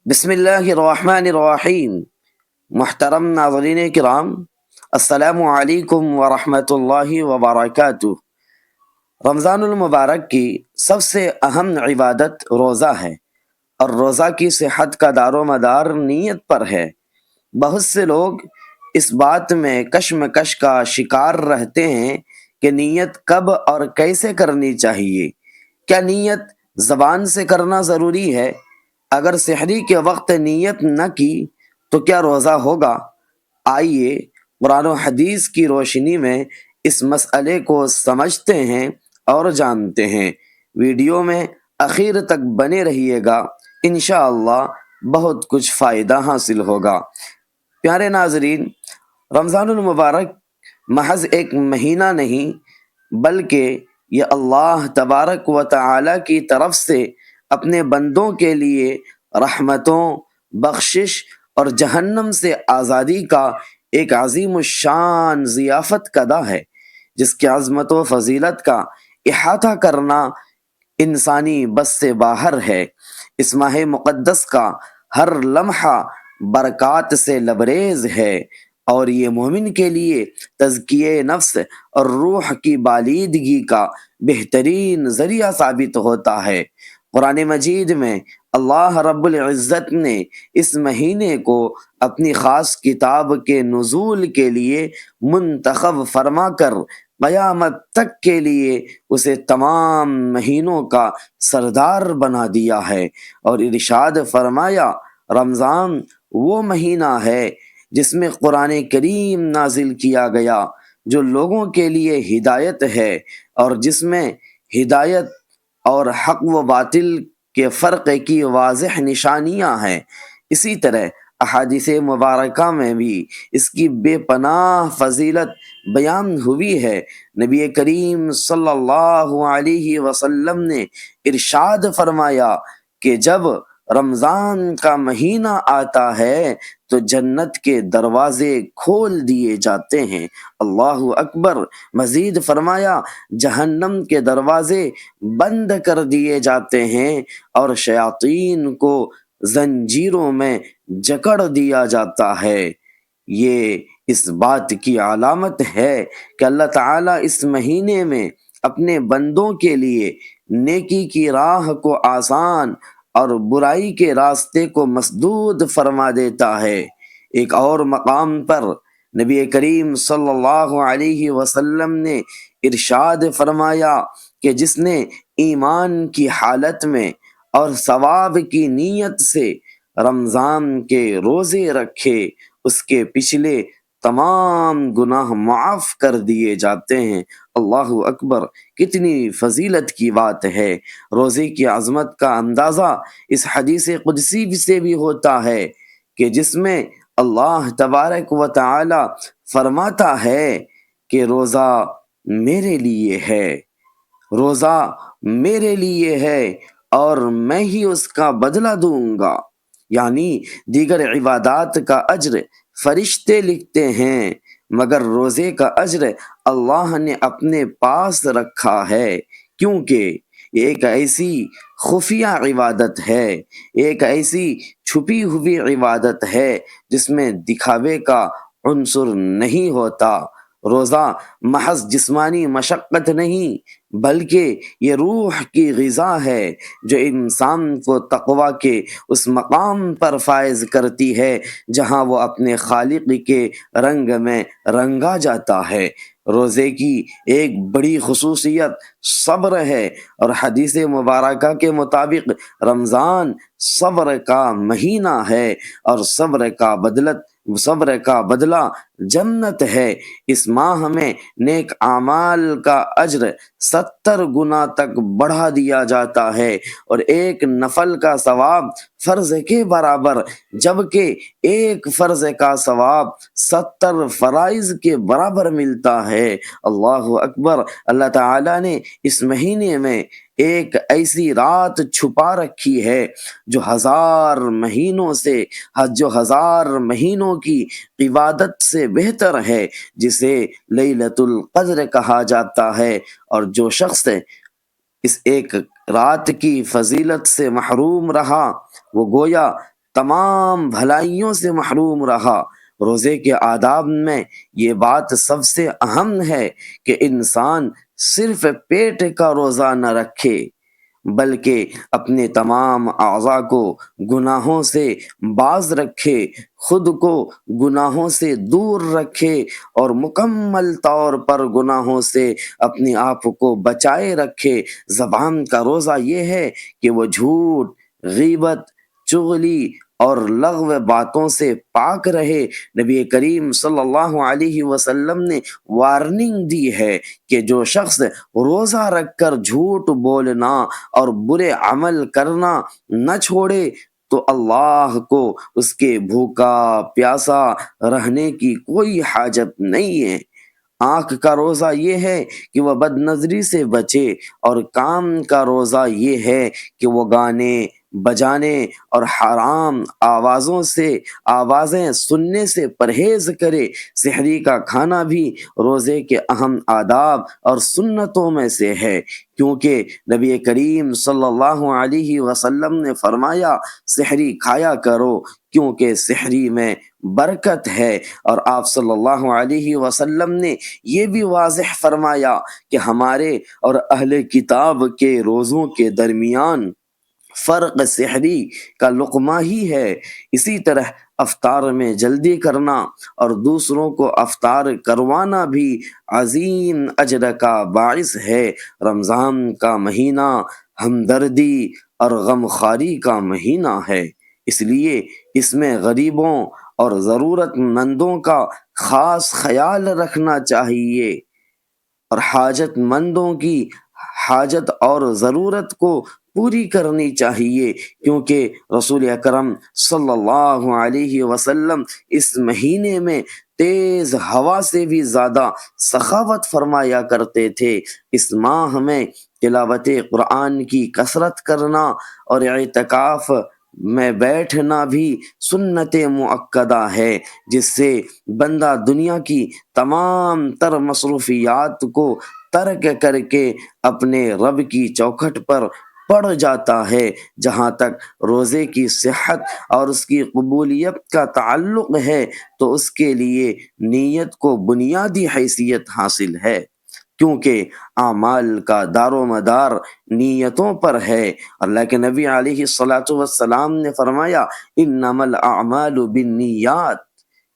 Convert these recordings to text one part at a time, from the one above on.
بسم اللہ الرحمن الرحیم۔ محترم ناظرین کرام، السلام علیکم ورحمۃ اللہ وبرکاتہ۔ رمضان المبارک کی سب سے اہم عبادت روزہ ہے، اور روزہ کی صحت کا دار و مدار نیت پر ہے۔ بہت سے لوگ اس بات میں کشمکش کا شکار رہتے ہیں کہ نیت کب اور کیسے کرنی چاہیے۔ کیا نیت زبان سے کرنا ضروری ہے؟ اگر سحری کے وقت نیت نہ کی تو کیا روزہ ہوگا؟ آئیے قرآن و حدیث کی روشنی میں اس مسئلے کو سمجھتے ہیں اور جانتے ہیں۔ ویڈیو میں آخر تک بنے رہیے گا، انشاءاللہ بہت کچھ فائدہ حاصل ہوگا۔ پیارے ناظرین، رمضان المبارک محض ایک مہینہ نہیں، بلکہ یہ اللہ تبارک و تعالی کی طرف سے اپنے بندوں کے لیے رحمتوں، بخشش اور جہنم سے آزادی کا ایک عظیم الشان ضیافت کدہ ہے، جس کی عظمت و فضیلت کا احاطہ کرنا انسانی بس سے باہر ہے۔ اس ماہ مقدس کا ہر لمحہ برکات سے لبریز ہے، اور یہ مومن کے لیے تزکیہ نفس اور روح کی بالیدگی کا بہترین ذریعہ ثابت ہوتا ہے۔ قرآن مجید میں اللہ رب العزت نے اس مہینے کو اپنی خاص کتاب کے نزول کے لیے منتخب فرما کر قیامت تک کے لیے اسے تمام مہینوں کا سردار بنا دیا ہے، اور ارشاد فرمایا، رمضان وہ مہینہ ہے جس میں قرآن کریم نازل کیا گیا، جو لوگوں کے لیے ہدایت ہے، اور جس میں ہدایت اور حق و باطل کے فرق کی واضح نشانیاں ہیں۔ اسی طرح احادیث مبارکہ میں بھی اس کی بے پناہ فضیلت بیان ہوئی ہے۔ نبی کریم صلی اللہ علیہ وسلم نے ارشاد فرمایا کہ جب رمضان کا مہینہ آتا ہے تو جنت کے دروازے کھول دیے جاتے ہیں۔ اللہ اکبر۔ مزید فرمایا، جہنم کے دروازے بند کر دیے جاتے ہیں، اور شیاطین کو زنجیروں میں جکڑ دیا جاتا ہے۔ یہ اس بات کی علامت ہے کہ اللہ تعالیٰ اس مہینے میں اپنے بندوں کے لیے نیکی کی راہ کو آسان اور برائی کے راستے کو مسدود فرما دیتا ہے۔ ایک اور مقام پر نبی کریم صلی اللہ علیہ وسلم نے ارشاد فرمایا کہ جس نے ایمان کی حالت میں اور ثواب کی نیت سے رمضان کے روزے رکھے، اس کے پچھلے تمام گناہ معاف کر دیے جاتے ہیں۔ اللہ اکبر، کتنی فضیلت کی بات ہے۔ روزے کی عظمت کا اندازہ اس حدیث قدسی سے بھی ہوتا ہے کہ جس میں اللہ تبارک و تعالی فرماتا ہے کہ روزہ میرے لیے ہے، روزہ میرے لیے ہے، اور میں ہی اس کا بدلہ دوں گا۔ یعنی دیگر عبادات کا اجر فرشتے لکھتے ہیں، مگر روزے کا اجر اللہ نے اپنے پاس رکھا ہے، کیونکہ یہ ایک ایسی خفیہ عبادت ہے، ایک ایسی چھپی ہوئی عبادت ہے جس میں دکھاوے کا عنصر نہیں ہوتا۔ روزہ محض جسمانی مشقت نہیں، بلکہ یہ روح کی غذا ہے جو انسان کو تقوی کے اس مقام پر فائز کرتی ہے جہاں وہ اپنے خالق کے رنگ میں رنگا جاتا ہے۔ روزے کی ایک بڑی خصوصیت صبر ہے، اور حدیث مبارکہ کے مطابق رمضان صبر کا مہینہ ہے، اور صبر کا بدلہ جنت ہے۔ اس ماہ میں نیک اعمال کا اجر 70 گنا تک بڑھا دیا جاتا ہے، اور ایک نفل کا ثواب فرض کے برابر، جبکہ ایک فرض کا ثواب 70 فرائض کے برابر ملتا ہے۔ اللہ اکبر۔ اللہ تعالیٰ نے اس مہینے میں ایک ایسی رات چھپا رکھی ہے جو ہزار مہینوں کی عبادت سے بہتر ہے، جسے لیلۃ القدر کہا جاتا ہے، اور جو شخص اس ایک رات کی فضیلت سے محروم رہا وہ گویا تمام بھلائیوں سے محروم رہا۔ روزے کے آداب میں یہ بات سب سے اہم ہے کہ انسان صرف پیٹ کا روزہ نہ رکھے بلکہ اپنے تمام اعضاء کو گناہوں سے باز رکھے، خود کو گناہوں سے دور رکھے اور مکمل طور پر گناہوں سے اپنے آپ کو بچائے رکھے۔ زبان کا روزہ یہ ہے کہ وہ جھوٹ، غیبت، چغلی اور لغو باتوں سے پاک رہے۔ نبی کریم صلی اللہ علیہ وسلم نے وارننگ دی ہے کہ جو شخص روزہ رکھ کر جھوٹ بولنا اور برے عمل کرنا نہ چھوڑے تو اللہ کو اس کے بھوکا پیاسا رہنے کی کوئی حاجت نہیں ہے۔ آنکھ کا روزہ یہ ہے کہ وہ بد نظری سے بچے، اور کام کا روزہ یہ ہے کہ وہ گانے بجانے اور حرام آوازیں سننے سے پرہیز کرے۔ سحری کا کھانا بھی روزے کے اہم آداب اور سنتوں میں سے ہے، کیونکہ نبی کریم صلی اللہ علیہ وسلم نے فرمایا سحری کھایا کرو کیونکہ سحری میں برکت ہے، اور آپ صلی اللہ علیہ وسلم نے یہ بھی واضح فرمایا کہ ہمارے اور اہل کتاب کے روزوں کے درمیان فرق سحری کا لقمہ ہی ہے۔ اسی طرح افطار میں جلدی کرنا اور دوسروں کو افطار کروانا بھی عظیم اجر کا باعث ہے۔ رمضان کا مہینہ ہمدردی اور غمخواری کا مہینہ ہے، اس لیے اس میں غریبوں اور ضرورت مندوں کا خاص خیال رکھنا چاہیے اور حاجت مندوں کی حاجت اور ضرورت کو پوری کرنی چاہیے، کیونکہ رسول اکرم صلی اللہ علیہ وسلم اس مہینے میں تیز ہوا سے بھی زیادہ سخاوت فرمایا کرتے تھے۔ اس ماہ میں تلاوت قرآن کی کثرت کرنا اور اعتکاف میں بیٹھنا بھی سنت مؤکدہ ہے، جس سے بندہ دنیا کی تمام تر مصروفیات کو ترک کر کے اپنے رب کی چوکھٹ پر پڑ جاتا ہے۔ جہاں تک روزے کی صحت اور اس کی قبولیت کا تعلق ہے تو اس کے لیے نیت کو بنیادی حیثیت حاصل ہے، کیونکہ اعمال کا دار و مدار نیتوں پر ہے۔ اللہ کے نبی علیہ الصلاۃ والسلام نے فرمایا انما الاعمال بالنیات،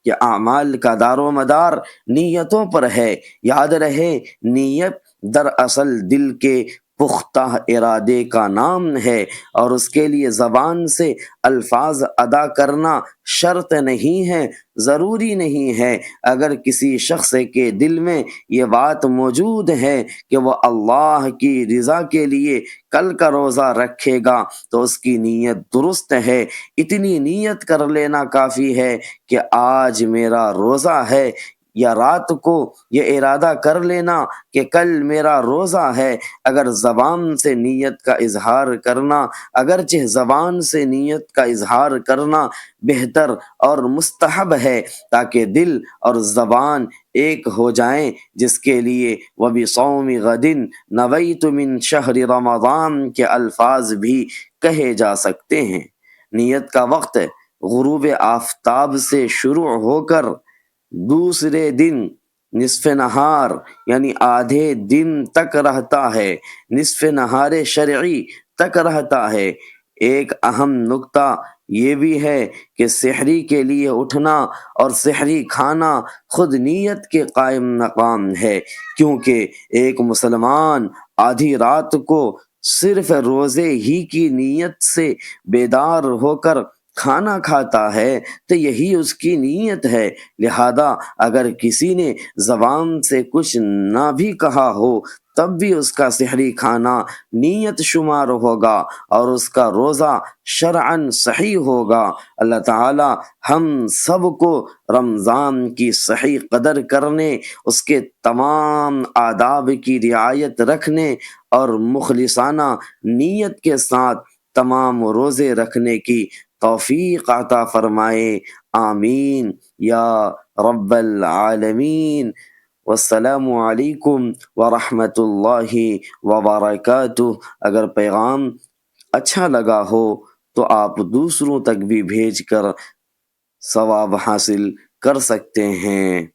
کہ اعمال کا دار و مدار نیتوں پر ہے۔ یاد رہے نیت دراصل دل کے پختہ ارادے کا نام ہے، اور اس کے لیے زبان سے الفاظ ادا کرنا شرط نہیں ہے، ضروری نہیں ہے۔ اگر کسی شخص کے دل میں یہ بات موجود ہے کہ وہ اللہ کی رضا کے لیے کل کا روزہ رکھے گا تو اس کی نیت درست ہے۔ اتنی نیت کر لینا کافی ہے کہ آج میرا روزہ ہے، یا رات کو یہ ارادہ کر لینا کہ کل میرا روزہ ہے۔ اگر زبان سے نیت کا اظہار کرنا اگرچہ زبان سے نیت کا اظہار کرنا بہتر اور مستحب ہے تاکہ دل اور زبان ایک ہو جائیں، جس کے لیے وَبِصَوْمِ غَدٍ نَوَيْتُ مِنْ شَهْرِ رمضان کے الفاظ بھی کہے جا سکتے ہیں۔ نیت کا وقت غروب آفتاب سے شروع ہو کر دوسرے دن نصف نہار یعنی آدھے دن تک رہتا ہے، نصف نہار شرعی تک رہتا ہے۔ ایک اہم نکتہ یہ بھی ہے کہ سحری کے لیے اٹھنا اور سحری کھانا خود نیت کے قائم مقام ہے، کیونکہ ایک مسلمان آدھی رات کو صرف روزے ہی کی نیت سے بیدار ہو کر کھانا کھاتا ہے تو یہی اس کی نیت ہے۔ لہذا اگر کسی نے زبان سے کچھ نہ بھی کہا ہو تب بھی اس کا سحری کھانا نیت شمار ہوگا اور اس کا روزہ شرعاً صحیح ہوگا۔ اللہ تعالی ہم سب کو رمضان کی صحیح قدر کرنے، اس کے تمام آداب کی رعایت رکھنے اور مخلصانہ نیت کے ساتھ تمام روزے رکھنے کی توفیق عطا فرمائے، آمین یا رب العالمین۔ والسلام علیکم ورحمۃ اللہ وبرکاتہ۔ اگر پیغام اچھا لگا ہو تو آپ دوسروں تک بھی بھیج کر ثواب حاصل کر سکتے ہیں۔